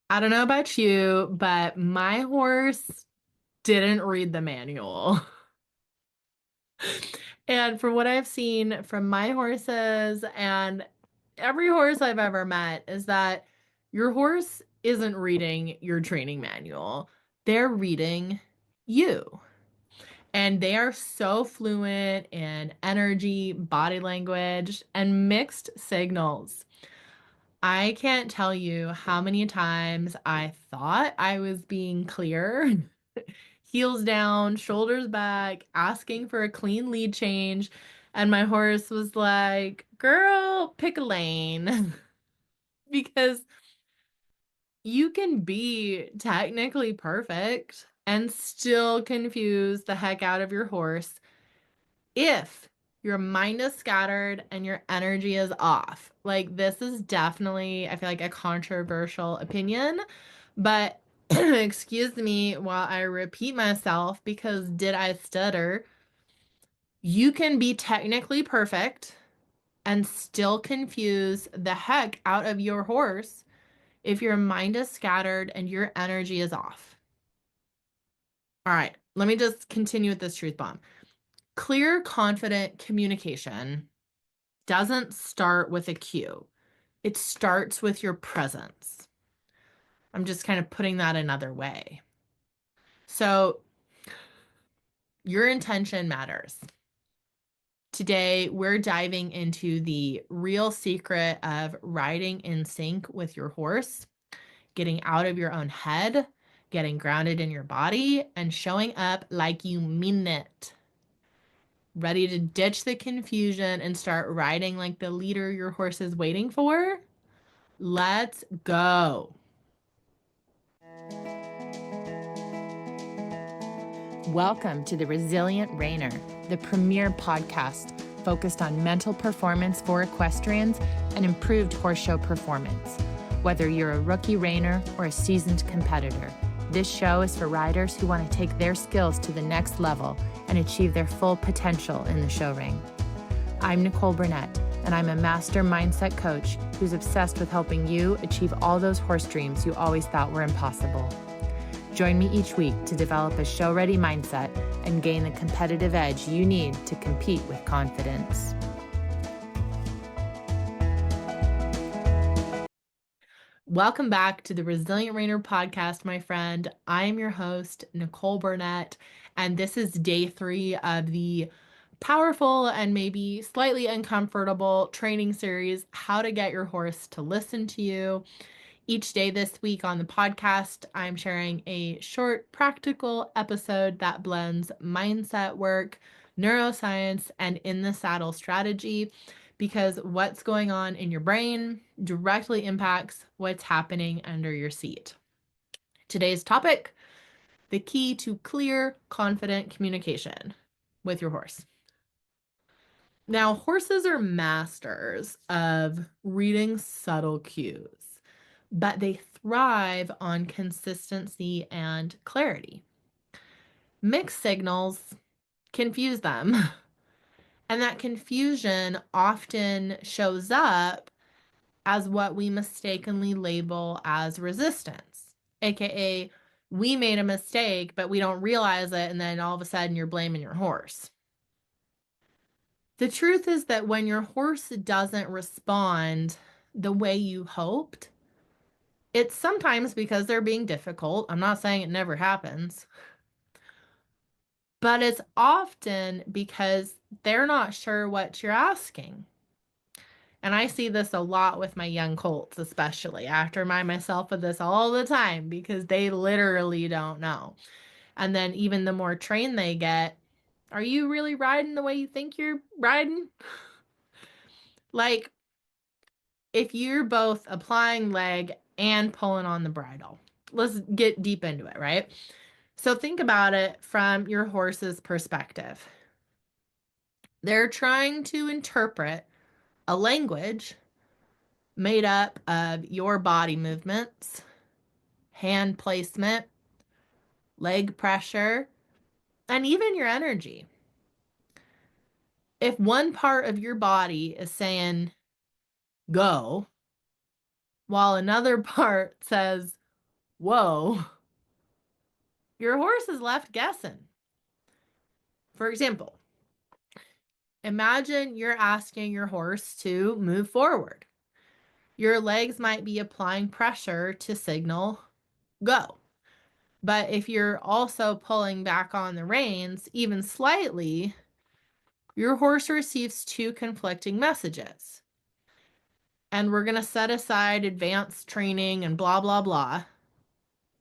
I don't know about you, but my horse didn't read the manual. And from what I've seen from my horses and every horse I've ever met is that your horse isn't reading your training manual. They're reading you. And they are so fluent in energy, body language, and mixed signals. I can't tell you how many times I thought I was being clear, heels down, shoulders back, asking for a clean lead change. And my horse was like, girl, pick a lane. Because you can be technically perfect and still confuse the heck out of your horse if your mind is scattered and your energy is off. Like, this is definitely, I feel like, a controversial opinion, but excuse me while I repeat myself because did I stutter? You can be technically perfect and still confuse the heck out of your horse if your mind is scattered and your energy is off. All right, let me just continue with this truth bomb. Clear, confident communication doesn't start with a cue. It starts with your presence. I'm just kind of putting that another way. So, your intention matters. Today, we're diving into the real secret of riding in sync with your horse, getting out of your own head, getting grounded in your body, and showing up like you mean it. Ready to ditch the confusion and start riding like the leader your horse is waiting for? Let's go. Welcome to the Resilient Reiner, the premier podcast focused on mental performance for equestrians and improved horse show performance. Whether you're a rookie reiner or a seasoned competitor, this show is for riders who want to take their skills to the next level and achieve their full potential in the show ring. I'm Nicole Burnett, and I'm a master mindset coach who's obsessed with helping you achieve all those horse dreams you always thought were impossible. Join me each week to develop a show-ready mindset and gain the competitive edge you need to compete with confidence. Welcome back to the Resilient Reiner podcast, my friend. I am your host, Nicole Burnett, and this is day 3 of the powerful and maybe slightly uncomfortable training series, How to Get Your Horse to Listen to You. Each day this week on the podcast, I'm sharing a short, practical episode that blends mindset work, neuroscience, and in the saddle strategy because what's going on in your brain directly impacts what's happening under your seat. Today's topic, the key to clear, confident communication with your horse. Now, horses are masters of reading subtle cues, but they thrive on consistency and clarity. Mixed signals confuse them, and that confusion often shows up as what we mistakenly label as resistance, aka we made a mistake, but we don't realize it, and then all of a sudden you're blaming your horse. The truth is that when your horse doesn't respond the way you hoped, it's sometimes because they're being difficult. I'm not saying it never happens, but it's often because they're not sure what you're asking. And I see this a lot with my young colts, especially. I have to remind myself of this all the time because they literally don't know. And then even the more trained they get, are you really riding the way you think you're riding? Like, if you're both applying leg and pulling on the bridle, let's get deep into it, right? So think about it from your horse's perspective. They're trying to interpret a language made up of your body movements, hand placement, leg pressure, and even your energy. If one part of your body is saying go, while another part says whoa, your horse is left guessing. For example, imagine you're asking your horse to move forward. Your legs might be applying pressure to signal go. But if you're also pulling back on the reins, even slightly, your horse receives two conflicting messages. And we're going to set aside advanced training and blah, blah, blah,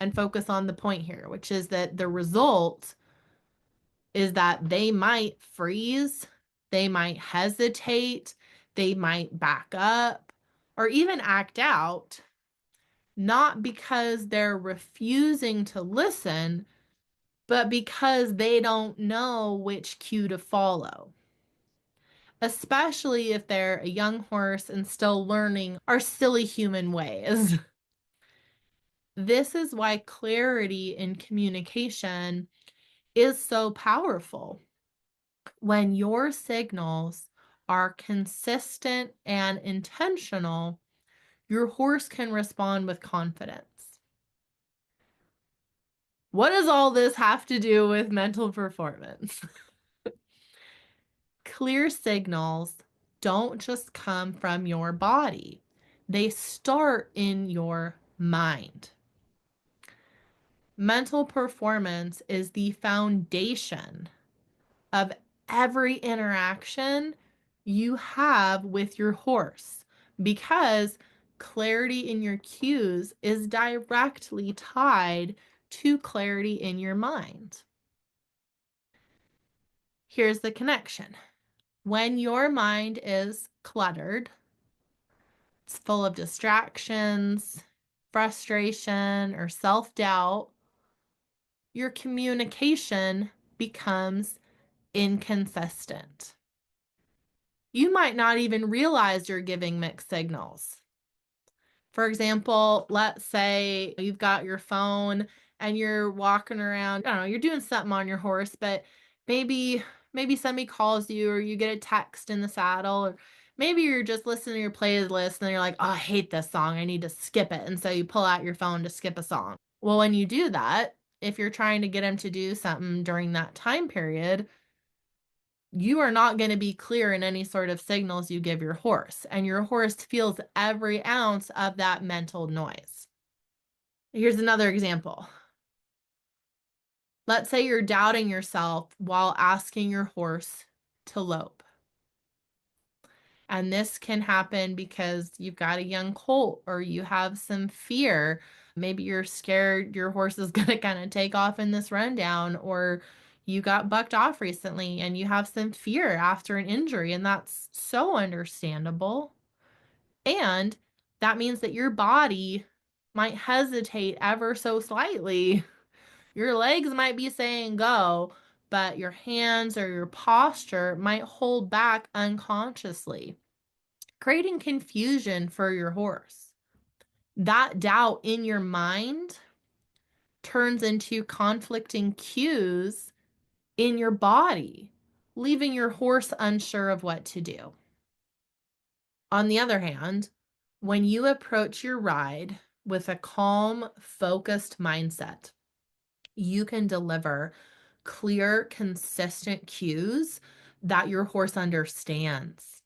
and focus on the point here, which is that the result is that they might freeze, they might hesitate, they might back up, or even act out, not because they're refusing to listen, but because they don't know which cue to follow. Especially if they're a young horse and still learning our silly human ways. This is why clarity in communication is so powerful. When your signals are consistent and intentional, your horse can respond with confidence. What does all this have to do with mental performance? Clear signals don't just come from your body, they start in your mind. Mental performance is the foundation of every interaction you have with your horse because clarity in your cues is directly tied to clarity in your mind. Here's the connection. When your mind is cluttered, it's full of distractions, frustration, or self-doubt, your communication becomes inconsistent. You might not even realize you're giving mixed signals. For example, let's say you've got your phone and you're walking around, I don't know, you're doing something on your horse, but maybe somebody calls you or you get a text in the saddle, or maybe you're just listening to your playlist and you're like, oh, I hate this song, I need to skip it. And so you pull out your phone to skip a song. Well, when you do that, if you're trying to get him to do something during that time period, you are not going to be clear in any sort of signals you give your horse, and your horse feels every ounce of that mental noise. Here's another example. Let's say you're doubting yourself while asking your horse to lope. And this can happen because you've got a young colt or you have some fear. Maybe you're scared your horse is going to kind of take off in this rundown, or you got bucked off recently and you have some fear after an injury, and that's so understandable. And that means that your body might hesitate ever so slightly. Your legs might be saying go, but your hands or your posture might hold back unconsciously, creating confusion for your horse. That doubt in your mind turns into conflicting cues in your body, leaving your horse unsure of what to do. On the other hand, when you approach your ride with a calm, focused mindset, you can deliver clear, consistent cues that your horse understands.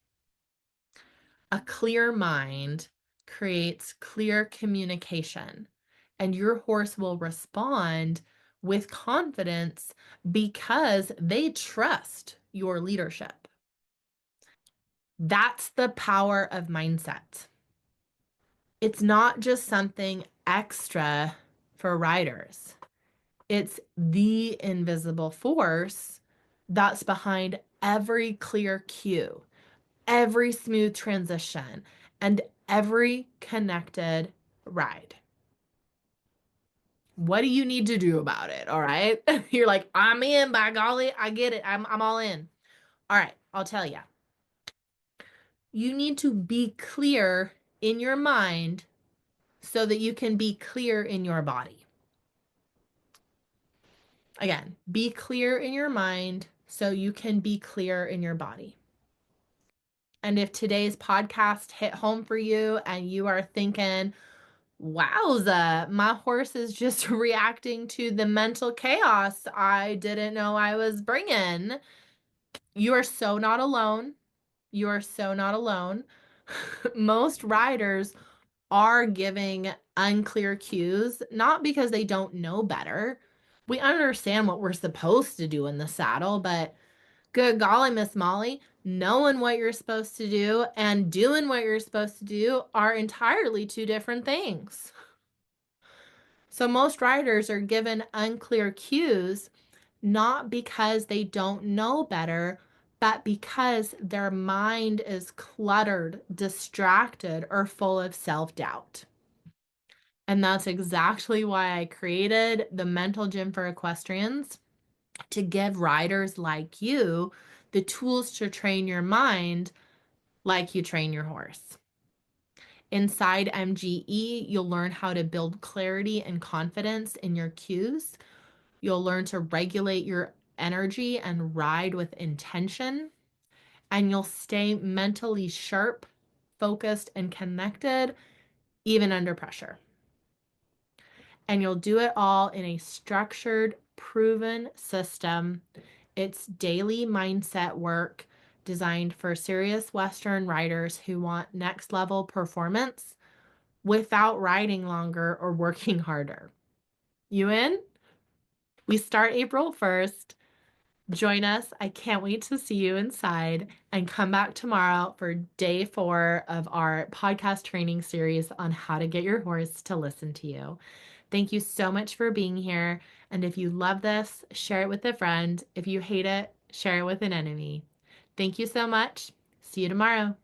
A clear mind creates clear communication, and your horse will respond with confidence because they trust your leadership. That's the power of mindset. It's not just something extra for riders. It's the invisible force that's behind every clear cue, every smooth transition, and every connected ride. What do you need to do about it? All right. You're like, I'm in, by golly, I get it. I'm all in. All right, I'll tell you. You need to be clear in your mind so that you can be clear in your body. Again, be clear in your mind so you can be clear in your body. And if today's podcast hit home for you and you are thinking, Wowza, my horse is just reacting to the mental chaos I didn't know I was bringing. You are so not alone. You are so not alone. Most riders are giving unclear cues, not because they don't know better. We understand what we're supposed to do in the saddle, but good golly, Miss Molly, knowing what you're supposed to do and doing what you're supposed to do are entirely two different things. So most riders are given unclear cues, not because they don't know better, but because their mind is cluttered, distracted, or full of self doubt. And that's exactly why I created the Mental Gym for Equestrians, to give riders like you the tools to train your mind like you train your horse. Inside MGE, you'll learn how to build clarity and confidence in your cues. You'll learn to regulate your energy and ride with intention. And you'll stay mentally sharp, focused, and connected, even under pressure. And you'll do it all in a structured, proven system. It's daily mindset work designed for serious Western riders who want next level performance without riding longer or working harder. You in? We start April 1st. Join us. I can't wait to see you inside, and come back tomorrow for day 4 of our podcast training series on how to get your horse to listen to you. Thank you so much for being here. And if you love this, share it with a friend. If you hate it, share it with an enemy. Thank you so much. See you tomorrow.